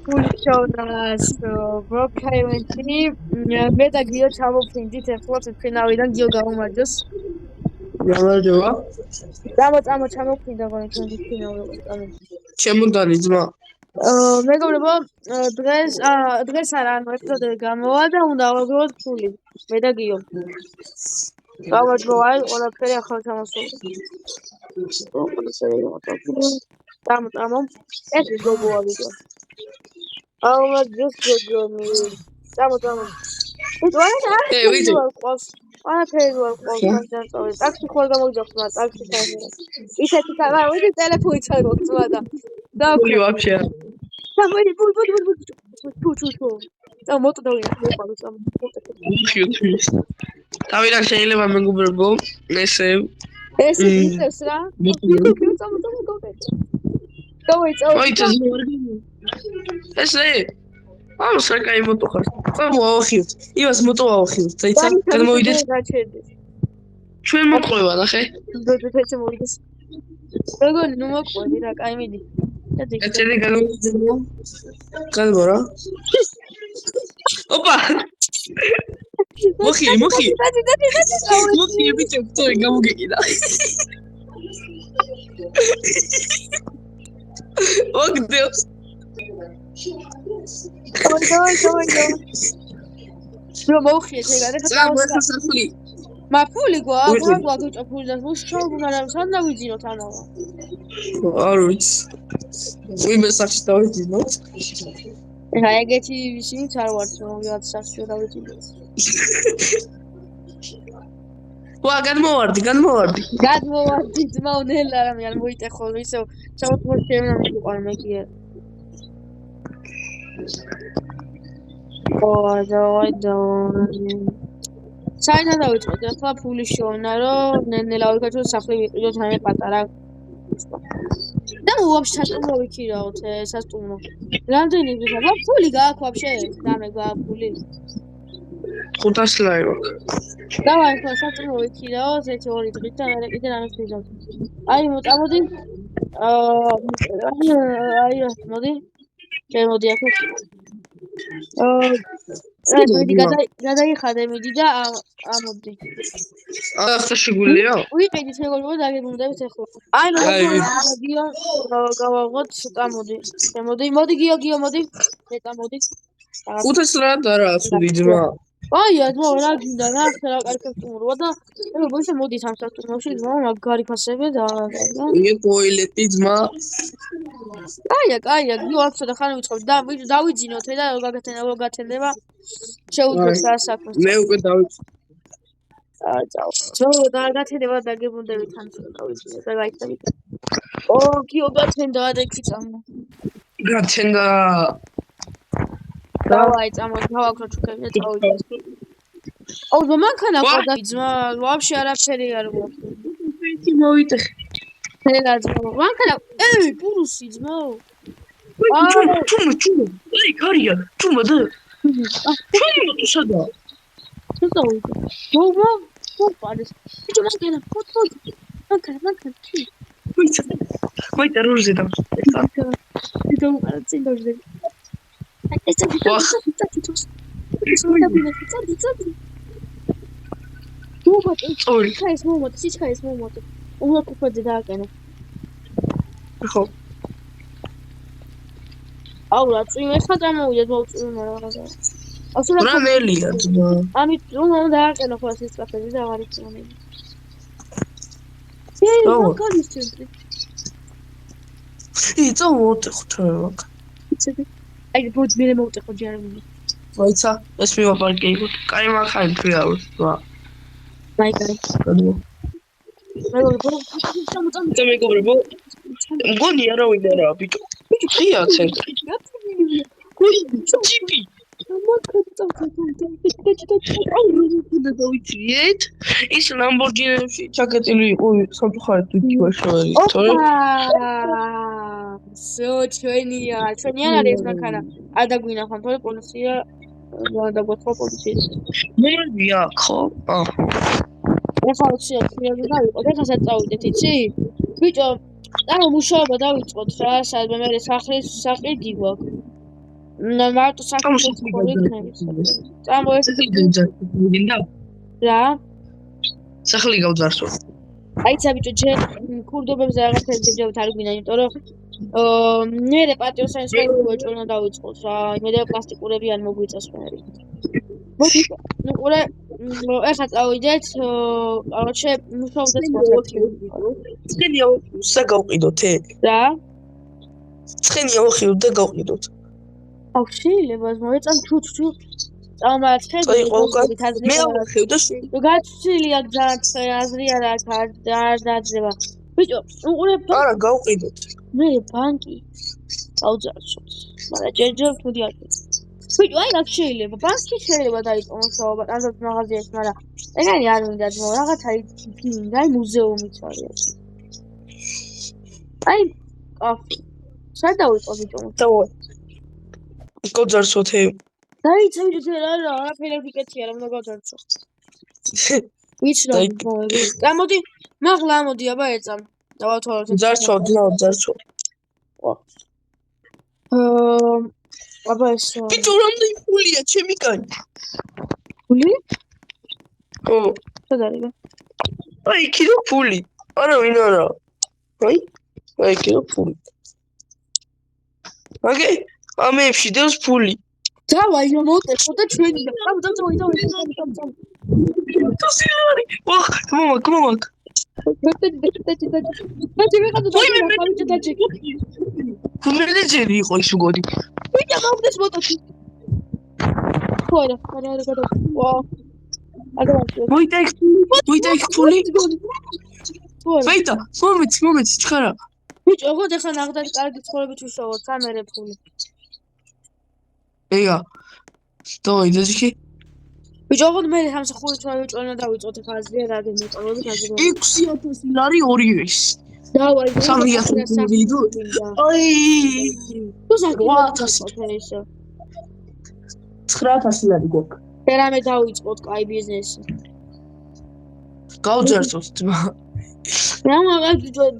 გულიშოვნას ბროკაივენტი მე და გიო ჩამოფრინდით ეხლა ფინალიდან გიო გამომარჯოს. გამარჯობა. წამო ჩამოფრინდა გონი ჩვენი ფინალიდან. ჩემუდანი ძმა. მეგობრებო დღეს არა ანუ ეპიზოდები გამოვა და უნდა ავაგროვოთ ფული მე და გიო. გავაგროვა ყველაფერი ახლა ჩამოსული. წამო ეს გოგოა ვიდეო. აუმა ჯოს გოგონი. წამო. ვიდეო ყავს. ფერი ვარ ყავს განწოვე. ტაქსი ხوار გამოგიძახს მაგრამ ტაქსი ხარ. ისეთი თამა ვიდი ტელეფონი ჩაგოხ ძმა და. ფული вообще. Давай, пу. Там мото დავი მოყავს ამ. თავიდან შეიძლება მეგობრებო ესე ის რა? წამო გოგეთ. დავაიწავ. ესე ამ საკაი მოტო ხარ. წამო ავხიოთ. იმას მოტო ავხიოთ. დაიცა გადმოვიდეს. ჩვენ მოყვება ნახე. დოდეთ მოვიდეს. როგორ ნუ მოყვები რა, კაი მიდი. ეცელი განვიძინო. განბორა. ოპა. მოხი. მოხი ბიჭო, თორე გამოგეკიდა. ოგდეოს. დავай. რო მოხიე ეგ არა საფული. მაფული გვაქვს ფული და მუშაობ არა სანდა ვიძინოთ ამავა. არ ვიცი. ვინმე სახში დავიძინოთ. რა ეგეთი ისინიც არ ვართ რომ ვიღაც სახში დავიძინოთ. ვა გადმოვარდი. გადმოვარდი ძმა ნელა რა მე არ მოიტეხო ისე ჩავთვალ შემნა მიყვარ მე კი. დავай. საერთოდ დავიწყოთ ახლა ფული შოვნა რომ ნელა ვიქაჩო სახლი ვიყიდოთ ამე პატარა. და ვაფშე სასტუმრო ვიქირაოთ სასტუმრო. რამდენი გიხარ? ფული გააქვს ვაფშე? დამე გააქვს ფული. 500 ლარი აქვს. დავაი ხო სასტუმრო ვიქირაოთ 1-2 დღით და მე კიდე რამე ვიზავთ. აი მოწამოდი. მოდი. შემოდი ახლა. გადაიხადე მიდი და ამოდი. ახლა შეგულია? ვიყიდით მეგობრებო დაგებუნდებით ახლა. აი გიო გავაღოთ წამოდი. მოდი გიო მოდი. წამოდი. 500 ლარი და რა სული ძმა. აი ძმა რა გინდა რა ხერა კარგი სტუმროა და მეგობრებო მოდი სამსახურში ძმა მაგარი ფასები და იგი ტოილეტი ძმა. კაია გიო ახლა და ხან ვიწყობ და დავიძინოთ და რო გაგათენდება შეუძლოს რა საქმეს. მე უკვე დავიწყო. ძო დაგათენდება დაგებუნდებით თან დავიძინოთ და გაიქცევით. გიო გათენდა და იქცამო. გათენდა დავაი წამო გავაკრო ჩუქები და წავიდეს. აუ მანქანა ყოდა ძმა ვაფშე არაფერი არ გვაქვს. ერთი მოვიტეხე. ნელა ძმა მანქანა პურუსი ძმა. ჩუმ. აი კარია. ჩუმ და. ჩვენი მოტო სადა? მოყარეს. ბიჭო მანქანა. მოიცა როზე და. ბიჭო მანქანა წინ დავიძე. ეს სიჩქარის მომოტო. უნდა კუფეზე დააკენო. ხო. აუ რა წვიმ ეხლა წამოვიდეთ მოვწვიმო რაღაცა. რა ნელია ძმა. ამით უნდა დააკენო ხოლმე სიჩქარezi და აღარ იწვიმე. მაგარი ცენტრი. წამოვიდე ხუთრევაკ. აი ბოძ მე მოვტეხო ჯერმი. მოიცა ეს მივაპარკე იყო. კაი მანქანა თვიაოს ძმა. მაიკარი. გადმო. მეგობრებო. მგონი არავინ არა ბიჭო. ხია ცენტრი. ჯიპი. ის ლამბორჯინებში ჩაკეტილი იყო სამწუხაროდ თვითონ შევერი. თორე ჩვენია არის მანქანა. არ დაგვინახავთ თორე პოლიცია დაგვეთქვა პოლიციის. მერია ხო? აჰა. ეხლა შეიძლება დავიყო და ხასაც წავიდეთ იცი? ბიჭო, მუშაობა დავიწყოთ რა, სადმე მე სახლის საყიდი გვაქვს. მარტო საქართველოს ხორი ხმების. რა? სახლი გავძარცვა. აიცა ბიჭო, ჯერ ქურდობებზე რაღაცები ჯერ არ გვინდა, იმიტომ რომ მე პატიოსანის ხოლმე ჭორნა დავიწყოთ რა. იმედა პლასტიკურები არ მოგვიწევს ხმები. მოდი, ნუ ყურე, ეხლა წავიდეთ, короче, მუშაობდეთ მოხეთი. ცხენია უსა გავყიდოთ, რა? ცხენია ვახიოთ და გავყიდოთ. აუ შეიძლება მოეწამ ჩუჩუ. წამოაც ხედავ, მე ავხევ და გაცილია ძალიან აზრი არ დაძება. ბიჭო, უყურე არა გავყიდოთ. მე ბანკი გავძარცვოთ. მაგრამ ჯერჯერ თუდი არ ვიცი. ბიჭო, აი რა შეიძლება? ბანკი შეიძლება დაიწყო მუშაობა, ანდა მაღაზიაში, მაგრამ ეგენი არ მინდა ძმო, რაღაცა მინდა, აი მუზეუმიც არის. აი კაფე. სად დავიწყო ბიჭო? დავაი. გავძარცვოთ. დაიცა ბიჭო, რა, არაფერი გიკეთია, რა უნდა გავძარცო. ვიცი რა, გამოდი, მაღლა ამოდი, აბა ეწამ. დავათვალოთ. ძარცვა. აბა ეს ბიჭო, რამდენი ფულია ჩემი კანი? ფული? ხო. სად არის? აი, კიდე ფული. არა, ვინ არა. აი, კიდე ფული. მაგე, ამებში დევს ფული. დავაი, მოვტეხო და ჩვენი და. დავაი. თოსილარი. ვახ, კომაკ. მენეჯერი იყო ის უგოდი. ვიდა მოვდეს მოტოქი. ხოა, არა. ვა. მოიტექ ფული. ვეიტა, მომეც, ჩხარა. ბიჭო, ოღონდ ახლა ნახდარი კარგი ცხოვრებით ვიშოვოთ, სამერე ფული. ეგა. დავაი, დაჟიხი. ბიჭო, ოღონდ მე სამსახური ჭორნა დავიწყოთ ახლა აზრია რა გემოწოვებით აზრია. 6000 ლარი ორივეს. დავაი, 3000 ვიდო. აი. 9000 ლარი გვაქვს. ფერამე დავიწყოთ კაი ბიზნესი. გავძარცოთ ძმა. რა მაგალ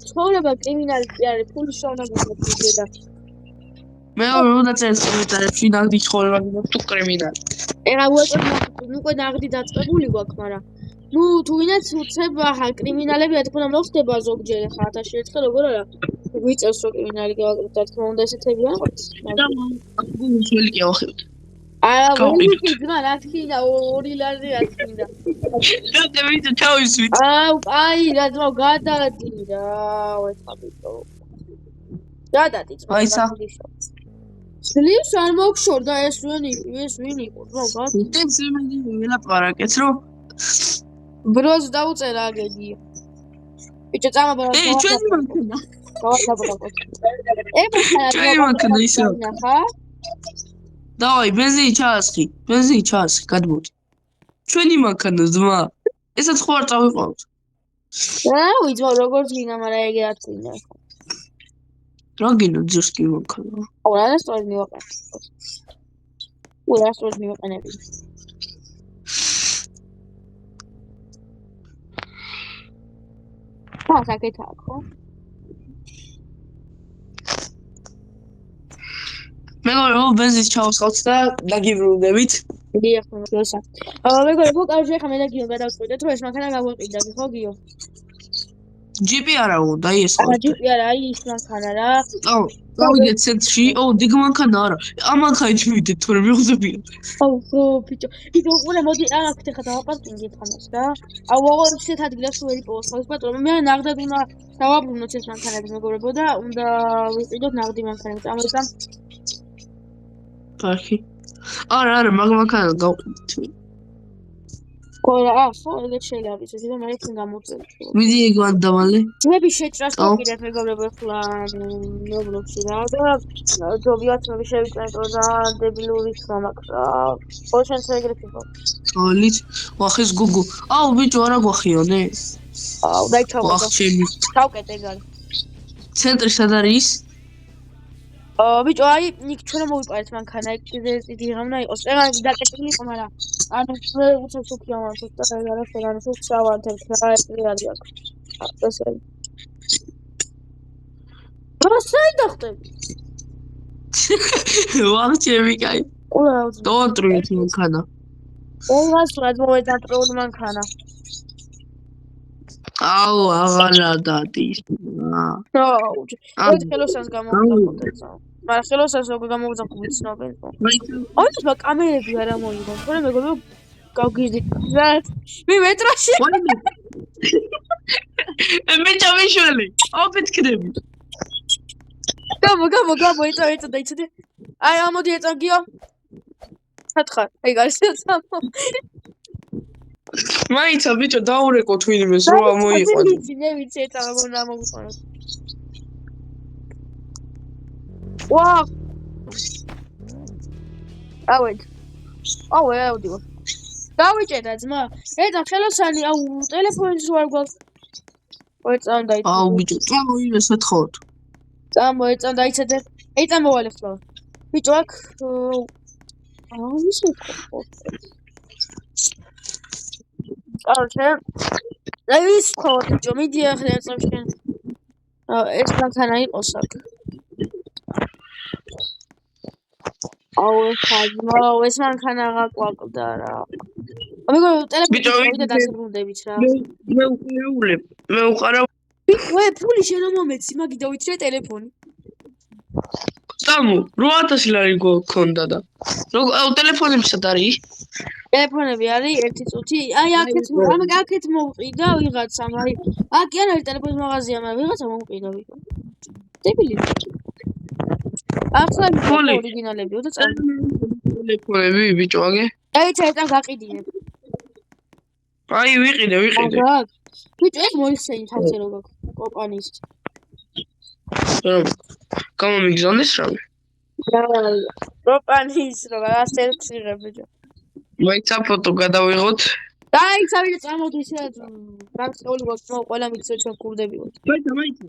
ცხოვრება კრიმინალისტი არის, ფული შოვნა გიქცედა. მე რომ დაწერს კომენტარებში ნაგდი ცხოვრება გიქცევ თუ კრიმინალი. ეგა უკვე ნაღდი დაწყებული გვაქვს, მაგრამ ნუ თუ ვინაც უცებ ახლა კრიმინალები რა თქმა უნდა მოხდება ზოგჯერ ახლა 1000 ერთხელ როგორ არა გვიწევს რომ კრიმინალი გავაკეთოთ რა თქმა უნდა ესეთები არ არის. გულშელი კი ავხევთ. არა, ვიგი ძმა, რა თქმა ორი ლარი რა თქმა. და ვიცი თავისვით. აი, რა ძმა, გადადი რა, ეხა ბიჭო. გადადი ძმა. აი სა. სლივს არ მოგშორდა ეს ვინ იყო, ძმა, გადი. ინტენსივები ველაპარაკეთ, რომ ბროს დაუწერა აგედია. ბიჭო, წამაბა. ჩვენი მანქანა. გავაკეთოთ. ჩვენი მანქანა ისე. ხა? დავაი, ბენზინი ჩაასხი, გადმოდი. ჩვენი მანქანა ძმა. ესაც ხო არ წავიყვავთ. რა, ვიძმა როგორც გინდა, მაგრამ ეგ რა თქმა. რა გინდა ძირს კი მანქანა. აუ, რა სწორად მივაყენები. საკეთაა ხო? მე რომ ბენზინს ჩავსხავთ და დაგიბრუნდებით. დიახ, მოსა. მეგობრებო, ხო, კარგი, ახლა მე და გიო გადავწყვეტეთ, რომ ეს მანქანა გავუყიდა, ხო გიო? ჯიპი არა უნდა, ეს ხო. არა, ჯიპი არა, აი ის მანქანა რა. გავიდეთ ცენტრში, დიდ მანქანა არა. ამ მანქანით მივიდეთ, თორემ მიღწებია. აუ, ხო, ბიჭო. ბიჭო, უყურე, მოდი, აქ ხა დავაპარკინგეთ ამას რა. აუ, აღარ ისეთ ადგილას ვერ იპოვოს, ხო, პატრონო. მე ნაღდად უნდა დავაბრუნოთ ეს მანქანები, მეგობრებო და უნდა ვიყიდოთ ნაღდი მანქანები. წამოიწამ. კარგი. არა, მანქანა გავყიდეთ. ხო, ეგეც შეიძლება ვიცი, და მე თვითონ გამოვწევ. მიდი ეგ ვანდამალე. ძმები შეჭრას მოკიდეთ, მეგობრებო, ახლა ნობლოქსი რა და ჯობიათ მე შევიწყენო და დებილური ხმა მაქვს რა. ხო, შენ ეგრეთ იყო. ლიც, ვახეს გუგუ. აუ, ბიჭო, არა გვახიონე. აუ, დაი ჩავკეტე. ჩავკეტე ეგარი. ცენტრი სად არის? ბიჭო, აი, იქ ჩვენ მოვიყარეთ მანქანა, იქ დიდი ღამნა იყოს. ეგ დაკეტილი იყო, მაგრამ ანუ მე უცებ სუფია მაქვს და არაფერ არ არის შავანთებს რა ეს არის აქ. ასე. რა საერთოდ ხტები? ვახჩები კაი. დოტრიეთ მანქანა. ორასურად მოედატროულ მანქანა. აუ აღარა დადის. ეს ხელოსანს გამოვძახოთ. მაგრამ ხელოსანს როგორ გამოვძახო ვიცნობენ. ოღონდ კამერები არ ამოიღო. თორე მეგობრებო გავგიზდი. მე მეტროში. მე ჩავიშველი. ოფიტკდები. გამო, იცოდე. აი, ამოდი ეწაგიო. სათხარ, აი გარსიოცამო. მაიცა ბიჭო დაურეკო თვინიმეს რო ამოიყვანო. მე ვიცი ეწამა გონა მოგყვანო. ვა! ავედი. დავიჭერა ძმა. ეცა ხელოსანი, აუ ტელეფონის ვარ გვაქვს. ოეწამ დაიცე. აუ ბიჭო, წამოინეს ეთხოვთ. წამოეწამ დაიცედე. ეცა მოვალე ხლა. ბიჭო აქ ისე ხო. კაროჩე. ის ხო ბიჭო, მიდი ახლა წამშენ. ეს მანქანა იყოს აქ. აუ ეს მანქანა გაყვაყდა რა. მეგობრებო, ტელეფონი დასაბრუნდებით რა. მე უყარა. ვე, ფული შენ მომეცი, მაგი დავიცრე ტელეფონი. სამუ 8000 ლარი გქონდა და. აუ ტელეფონები სად არის? ტელეფონები არის 1 წუთი. აი აქეთ მოვყიდა ვიღაცამ, აი აქ არ არის ტელეფონის მაღაზია, მაგრამ ვიღაცა მომყიდა ვიღა. დებილი. ახლა ორიგინალებიო და წავ. ტელეფონები ბიჭო აგე. აი ცოტა გაყიდინებ. აი ვიყიდე. ბიჭო ეს მოიხსენი თავზე რო გაქვს კომპანიის. გამომიგზავნეს რავი. კომპანიის რო ასე ხშირა ბიჭო. მაიცა ფოტო გადავიღოთ. დაიცავი და წამოდის რა. გაქცეული გვაქვს ყველა მიცე ჩვენ კურდები ვართ. მაიცა.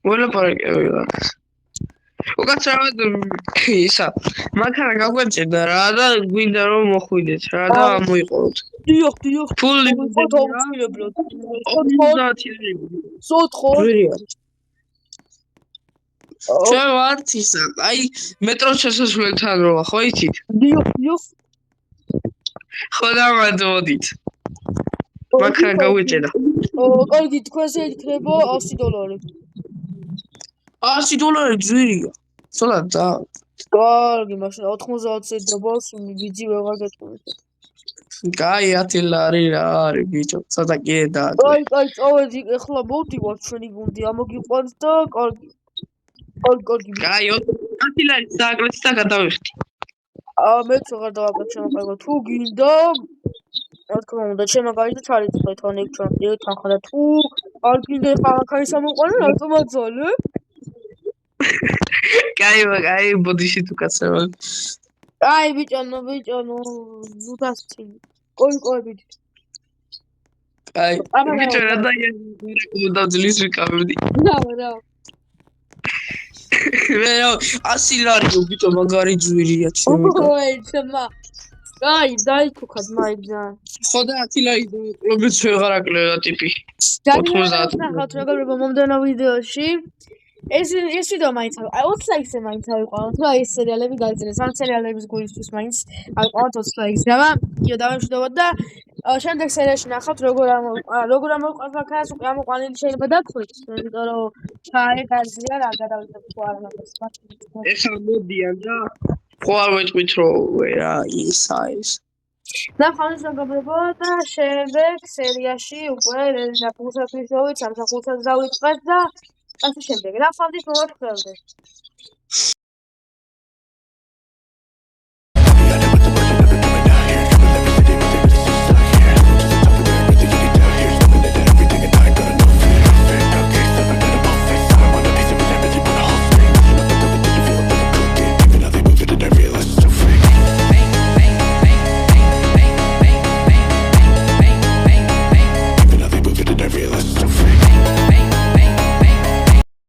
ველაპარაკები ვიღა. უკაცრავად ისა მანქანა გაგვეჭირდა რა და გვინდა რომ მოხვიდეთ რა და მოიყოლოთ. დიახ. ფული მოთავსილებლად. სოთხო. ჩვენ ვართ ისა, აი მეტროს შესასვლელთან როა, ხო იცით? დიახ. ხო დამადოდით. მანქანა გაგვეჭირდა. კარგი, თქვენზე იქნება $100. $100 ძვირია. სულაც და. კარგი, მაშინ 90 დაბალს ვიძი ვეღარ გეტყვით. კაი 10 ლარი რა არის ბიჭო, ცოტა კიდე. კაი, წავედი, ეხლა მოვდივარ ჩვენი გუნდი, ამოგიყვანს და კარგი. კაი 10 ლარი დააკლეთ და გადავიხდი. მეც ვეღარ დავაკლებ შემოყარება. თუ გინდა რა თქმა უნდა, ჩემო გაიძე ჩარიცხეთ ხომ იქ ჩვენ თან ხარ და თუ არ გინდა ხალხი სამოყვანო რატომ აძალე? კაი, ბოდიში თუ კაცება. აი ბიჭო, ზუდასწი. კოი ბიჭო. კაი, ბიჭო რა დაძლის ვიკავებდი. რა. მე 100 ლარიო ბიჭო, მაგარი ძვირია ჩემი. ოი, ძმა. კაი, დაიქუქა მაიგზა. ხო და 10 ლარი დაკლობიც ვეღარ აკლევა ტიპი. 90. ნახავთ მეგობრებო მომდევნო ვიდეოში. ეს ვიდეო მაინც 20 ლაიქზე მაინც ავიყვანოთ რა ეს სერიალები გაიძინეს. ამ სერიალების გულისთვის მაინც ავიყვანოთ 20 ლაიქს. რა, იო დავემშვიდობოთ და შემდეგ სერიაში ნახავთ როგორ ამოყვანს მანქანას უკვე ამოყვანილი შეიძლება დაგხვით, იმიტომ რომ ჩაე გაძლია რა გადავიდეთ თუ არა მაგას. ეხლა მოდიან და ხო არ ვეთქვით რომ რა ის. ნახავთ მეგობრებო და შემდეგ სერიაში უკვე საფუძვლის შოვით სამსახურსაც დავიწყეთ და ასე შემდეგ. რა ხავდით მოვაწყდეთ.